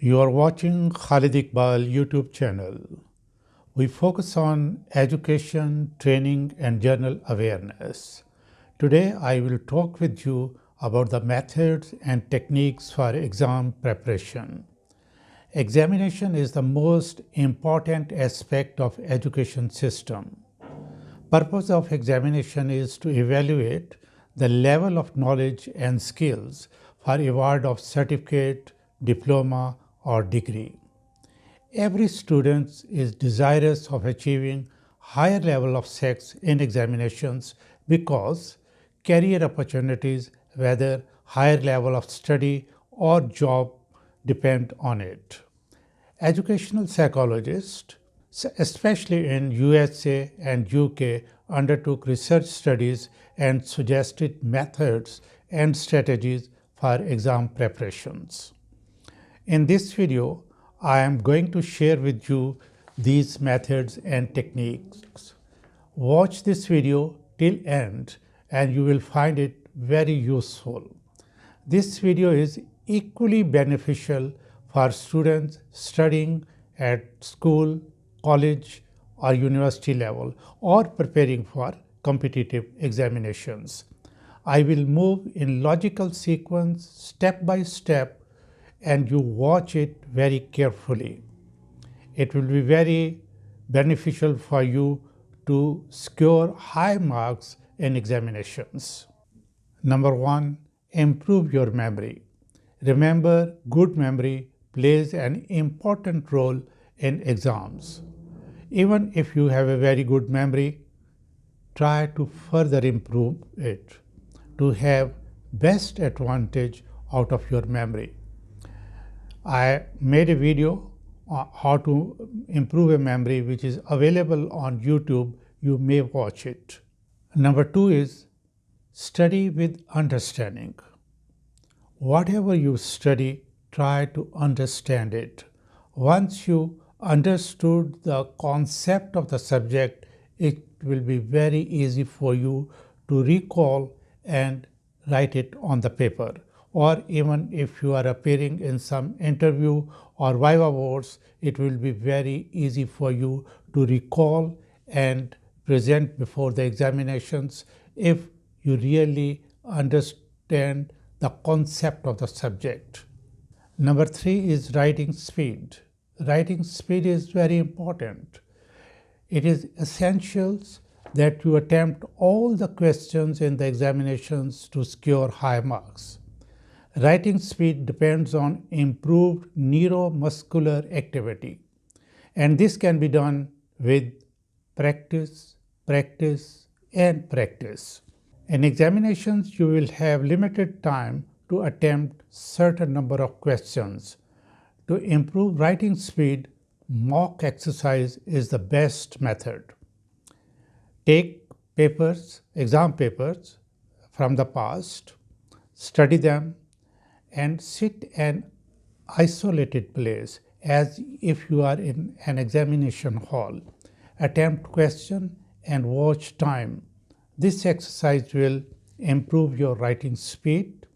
You are watching Khalid Iqbal YouTube channel. We focus on education, training and general awareness. Today I will talk with you about the methods and techniques for exam preparation. Examination is the most important aspect of education system. Purpose of examination is to evaluate the level of knowledge and skills for award of certificate, diploma or degree. Every student is desirous of achieving higher level of success in examinations because career opportunities, whether higher level of study or job, depend on it. Educational psychologists, especially in USA and UK, undertook research studies and suggested methods and strategies for exam preparations. In this video, I am going to share with you these methods and techniques. Watch this video till end and you will find it very useful. This video is equally beneficial for students studying at school, college or university level or preparing for competitive examinations. I will move in logical sequence step by step and you watch it very carefully. It will be very beneficial for you to score high marks in examinations. Number 1, improve your memory. Remember, good memory plays an important role in exams. Even if you have a very good memory, try to further improve it to have best advantage out of your memory. I made a video on how to improve a memory which is available on YouTube. You may watch it. Number 2 is study with understanding. Whatever you study, try to understand it. Once you understood the concept of the subject, it will be very easy for you to recall and write it on the paper. Or even if you are appearing in some interview or viva boards, it will be very easy for you to recall and present before the examinations if you really understand the concept of the subject. Number 3 is writing speed. Writing speed is very important. It is essential that you attempt all the questions in the examinations to score high marks. Writing speed depends on improved neuromuscular activity, and this can be done with practice, practice, and practice. In examinations, you will have limited time to attempt certain number of questions. To improve writing speed, mock exercise is the best method. Take papers, exam papers from the past, study them, and sit in isolated place as if you are in an examination hall. Attempt question and watch time. This exercise will improve your writing speed,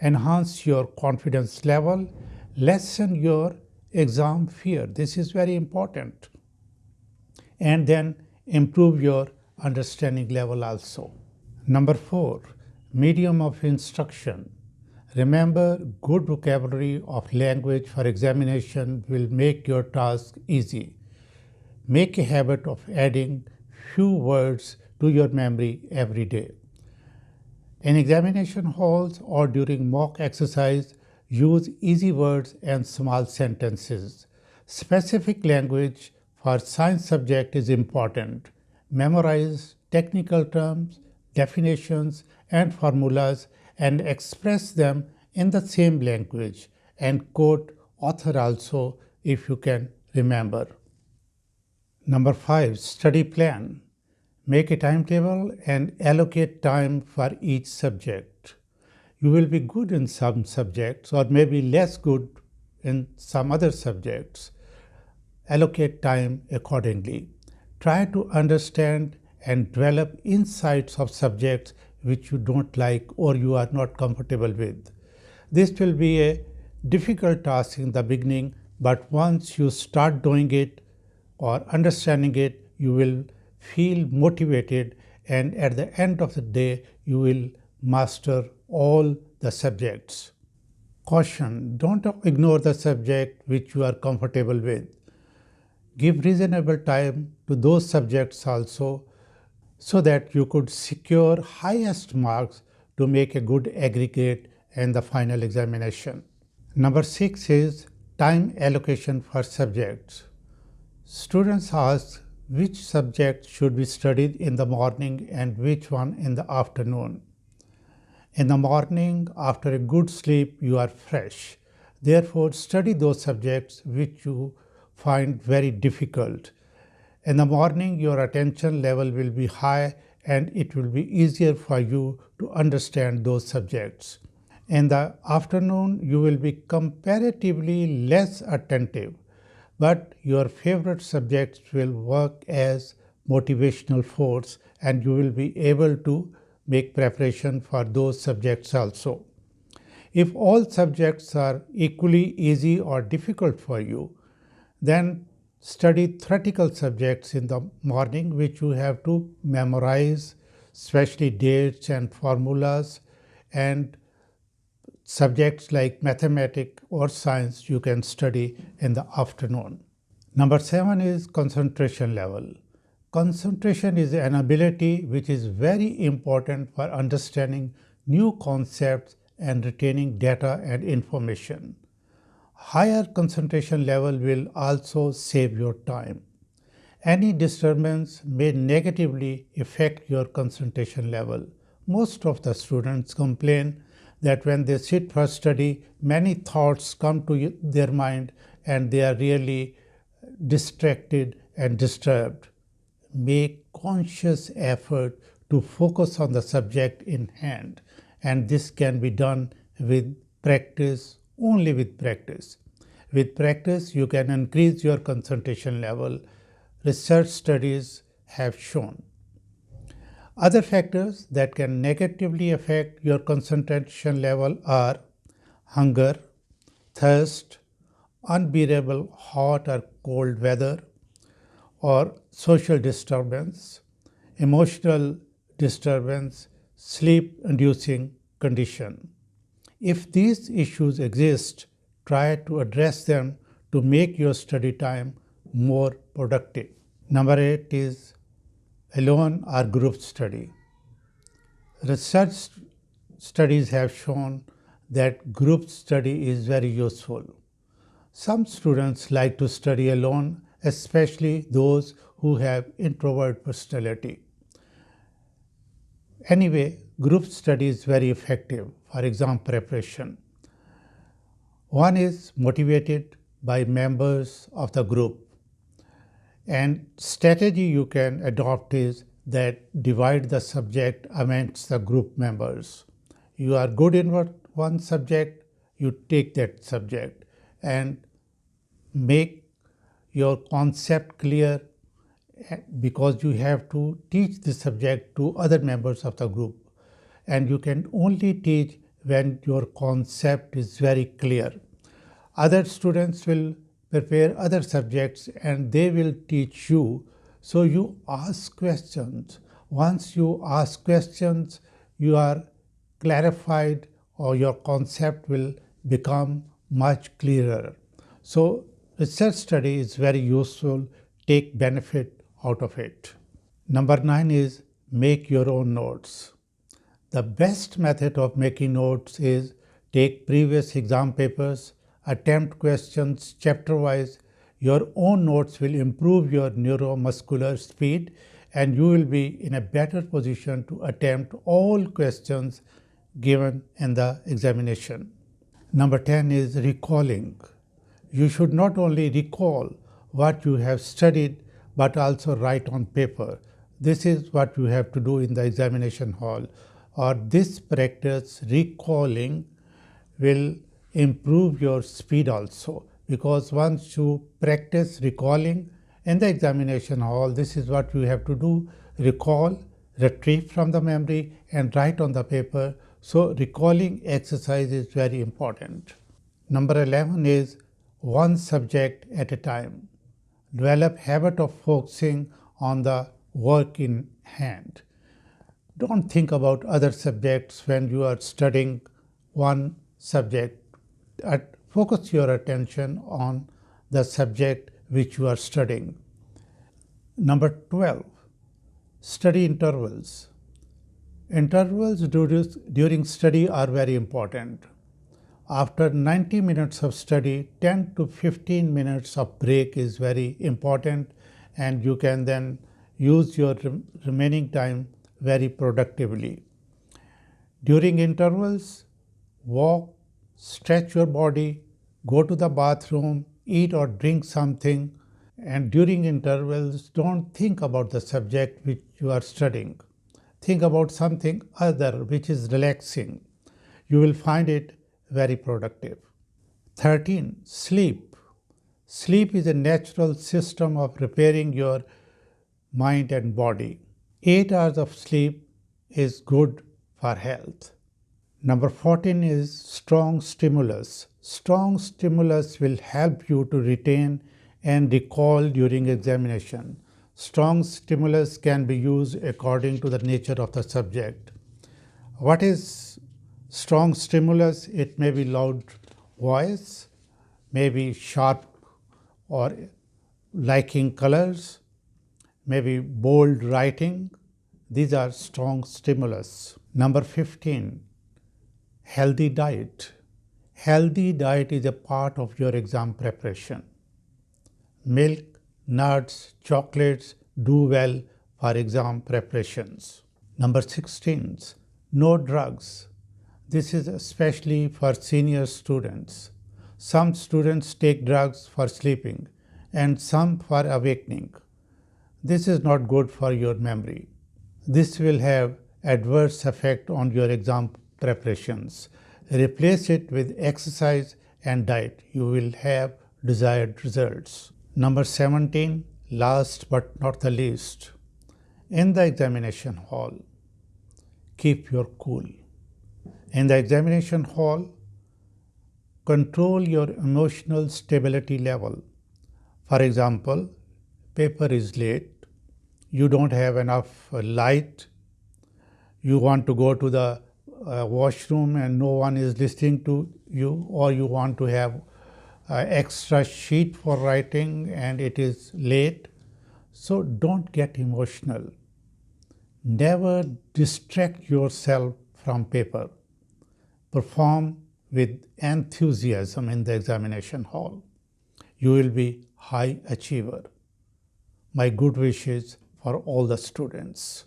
enhance your confidence level, lessen your exam fear. This is very important. And then improve your understanding level also. Number 4, medium of instruction. Remember, good vocabulary of language for examination will make your task easy. Make a habit of adding few words to your memory every day. In examination halls or during mock exercise, use easy words and small sentences. Specific language for science subject is important. Memorize technical terms, definitions and formulas and express them in the same language and quote author also if you can remember. Number 5, study plan. Make a timetable and allocate time for each subject. You will be good in some subjects or maybe less good in some other subjects. Allocate time accordingly. Try to understand and develop insights of subjects which you don't like or you are not comfortable with. This will be a difficult task in the beginning, but once you start doing it or understanding it, you will feel motivated, and at the end of the day, you will master all the subjects. Caution: don't ignore the subject which you are comfortable with. Give reasonable time to those subjects also, so that you could secure highest marks to make a good aggregate in the final examination. Number 6 is time allocation for subjects. Students ask which subject should be studied in the morning and which one in the afternoon. In the morning, after a good sleep, you are fresh. Therefore, study those subjects which you find very difficult. In the morning, your attention level will be high and it will be easier for you to understand those subjects. In the afternoon, you will be comparatively less attentive, but your favorite subjects will work as motivational force and you will be able to make preparation for those subjects also. If all subjects are equally easy or difficult for you, then study theoretical subjects in the morning which you have to memorize, especially dates and formulas, and subjects like mathematics or science you can study in the afternoon. Number 7 is concentration level. Concentration is an ability which is very important for understanding new concepts and retaining data and information. Higher concentration level will also save your time. Any disturbance may negatively affect your concentration level. Most of the students complain that when they sit for study, many thoughts come to their mind and they are really distracted and disturbed. Make conscious effort to focus on the subject in hand, and this can be done with practice, only with practice. With practice, you can increase your concentration level. Research studies have shown. Other factors that can negatively affect your concentration level are hunger, thirst, unbearable hot or cold weather, or social disturbance, emotional disturbance, sleep-inducing condition. If these issues exist, try to address them to make your study time more productive. Number 8 is alone or group study. Research studies have shown that group study is very useful. Some students like to study alone, especially those who have introvert personality. Anyway, group study is very effective for exam preparation. One is motivated by members of the group, and strategy you can adopt is that divide the subject amongst the group members. You are good in one subject, you take that subject and make your concept clear, because you have to teach the subject to other members of the group, and you can only teach when your concept is very clear. Other students will prepare other subjects and they will teach you, so you ask questions. Once you ask questions, you are clarified or your concept will become much clearer. So research study is very useful. Take benefit out of it. Number 9 is make your own notes. The best method of making notes is take previous exam papers, attempt questions chapter-wise. Your own notes will improve your neuromuscular speed and you will be in a better position to attempt all questions given in the examination. Number 10 is recalling. You should not only recall what you have studied, but also write on paper. This is what you have to do in the examination hall. Or this practice, recalling, will improve your speed also, because once you practice recalling in the examination hall, this is what you have to do: recall, retrieve from the memory and write on the paper. So recalling exercise is very important. Number 11 is one subject at a time. Develop habit of focusing on the work in hand. Don't think about other subjects when you are studying one subject. Focus your attention on the subject which you are studying. Number 12, study intervals. Intervals during study are very important. After 90 minutes of study, 10 to 15 minutes of break is very important, and you can then use your remaining time very productively. During intervals, walk, stretch your body, go to the bathroom, eat or drink something, and during intervals, don't think about the subject which you are studying. Think about something other which is relaxing. You will find it very productive. 13. Sleep. Sleep is a natural system of repairing your mind and body. 8 hours of sleep is good for health. Number 14 is strong stimulus. Strong stimulus will help you to retain and recall during examination. Strong stimulus can be used according to the nature of the subject. What is strong stimulus? It may be loud voice, maybe sharp or liking colors, maybe bold writing. These are strong stimulus. Number 15, healthy diet. Healthy diet is a part of your exam preparation. Milk, nuts, chocolates do well for exam preparations. Number 16, no drugs. This is especially for senior students. Some students take drugs for sleeping and some for awakening. This is not good for your memory. This will have adverse effect on your exam preparations. Replace it with exercise and diet. You will have desired results. Number 17, last but not the least, in the examination hall, keep your cool. In the examination hall, control your emotional stability level. For example, paper is late, you don't have enough light, you want to go to the washroom and no one is listening to you, or you want to have extra sheet for writing and it is late. So don't get emotional. Never distract yourself from paper. Perform with enthusiasm in the examination hall. You will be high achiever. My good wishes for all the students.